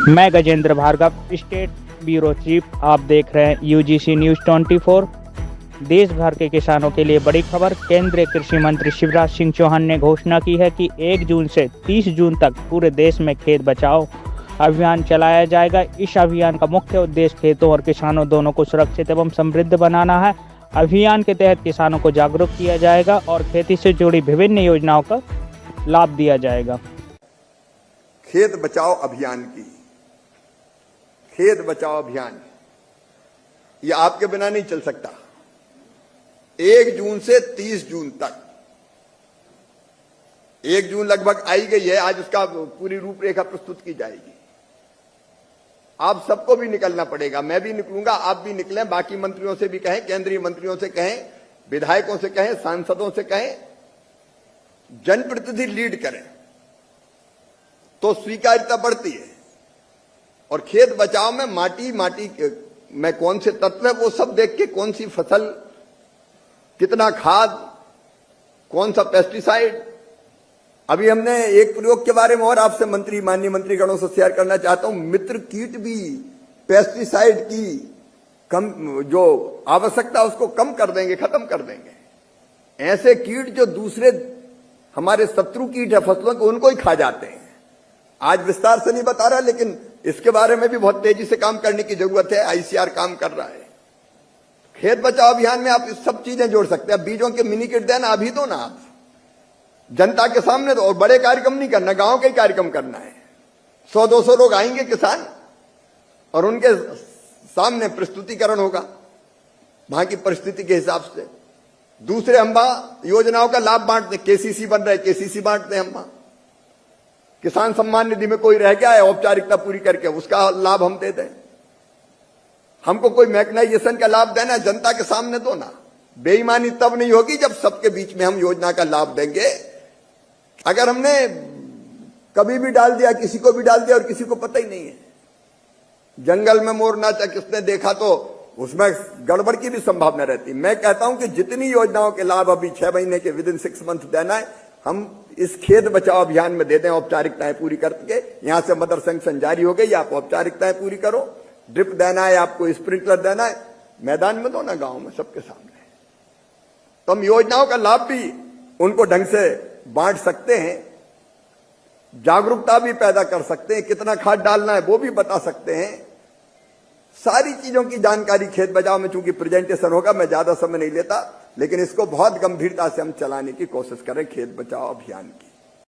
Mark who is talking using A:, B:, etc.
A: मैं Gajendra Bhargav, state bureau chief. आप देख रहे हैं यूजीसी न्यूज 24। देश भर के किसानों के लिए बड़ी खबर। केंद्रीय कृषि मंत्री शिवराज सिंह चौहान ने घोषणा की है कि 1 जून से 30 जून तक पूरे देश में खेत बचाओ अभियान चलाया जाएगा। इस अभियान का मुख्य उद्देश्य खेतों और किसानों दोनों को सुरक्षित एवं समृद्ध बनाना है। अभियान के तहत किसानों को जागरूक किया जाएगा और खेती से जुड़ी विभिन्न योजनाओं का लाभ दिया जाएगा।
B: खेत बचाओ अभियान की, खेत बचाओ अभियान ये आपके बिना नहीं चल सकता। 1 जून से 30 जून तक, 1 जून लगभग आई गई है, आज उसका पूरी रूपरेखा प्रस्तुत की जाएगी। आप सबको भी निकलना पड़ेगा, मैं भी निकलूंगा, आप भी निकलें, बाकी मंत्रियों से भी कहें, केंद्रीय मंत्रियों से कहें, विधायकों से कहें, सांसदों से कहें, जनप्रतिनिधि लीड करें तो स्वीकार्यता बढ़ती है। और खेत बचाव में माटी में कौन से तत्व है वो सब देख के, कौन सी फसल, कितना खाद, कौन सा पेस्टिसाइड। अभी हमने एक प्रयोग के बारे में और आपसे माननीय मंत्रीगणों से शेयर करना चाहता हूं। मित्र कीट भी पेस्टिसाइड की कम जो आवश्यकता उसको कम कर देंगे, खत्म कर देंगे। ऐसे कीट जो दूसरे हमारे शत्रु कीट है फसलों के, उनको ही खा जाते हैं। आज विस्तार से नहीं बता रहा, लेकिन इसके बारे में भी बहुत तेजी से काम करने की जरूरत है। आईसीआर काम कर रहा है। खेत बचाओ अभियान में आप इस सब चीजें जोड़ सकते हैं। बीजों के मिनी किट देना, अभी दो ना आप जनता के सामने तो, और बड़े कार्यक्रम नहीं करना, गांव के कार्यक्रम करना है। 100-200 लोग आएंगे किसान और उनके सामने प्रस्तुतिकरण होगा वहां की परिस्थिति के हिसाब से। दूसरे हम योजनाओं का लाभ बांटते, केसीसी बन रहे, केसीसी बांटते हैं हम। किसान सम्मान निधि में कोई रह गया है, औपचारिकता पूरी करके उसका लाभ हम दे दें। हमको कोई मैकेनाइजेशन का लाभ देना है, जनता के सामने दो ना। बेईमानी तब नहीं होगी जब सबके बीच में हम योजना का लाभ देंगे। अगर हमने कभी भी डाल दिया, किसी को भी डाल दिया और किसी को पता ही नहीं है, जंगल में मोर नाचा किसने देखा, तो उसमें गड़बड़ की भी संभावना रहती। मैं कहता हूं कि जितनी योजनाओं के लाभ अभी 6 महीने के विदिन 6 मंथ देना है, हम इस खेत बचाओ अभियान में दे दें, औपचारिकताएं पूरी करके। यहां से मदर सैंक्शन जारी हो गई, आप औपचारिकताएं पूरी करो। ड्रिप देना है आपको, स्प्रिंकलर देना है, मैदान में दो ना, गांव में सबके सामने। तो हम योजनाओं का लाभ भी उनको ढंग से बांट सकते हैं, जागरूकता भी पैदा कर सकते हैं, कितना खाद डालना है वो भी बता सकते हैं। सारी चीजों की जानकारी खेत बचाओ में, चूंकि प्रेजेंटेशन होगा, मैं ज्यादा समय नहीं लेता, लेकिन इसको बहुत गंभीरता से हम चलाने की कोशिश करें, खेत बचाओ अभियान की।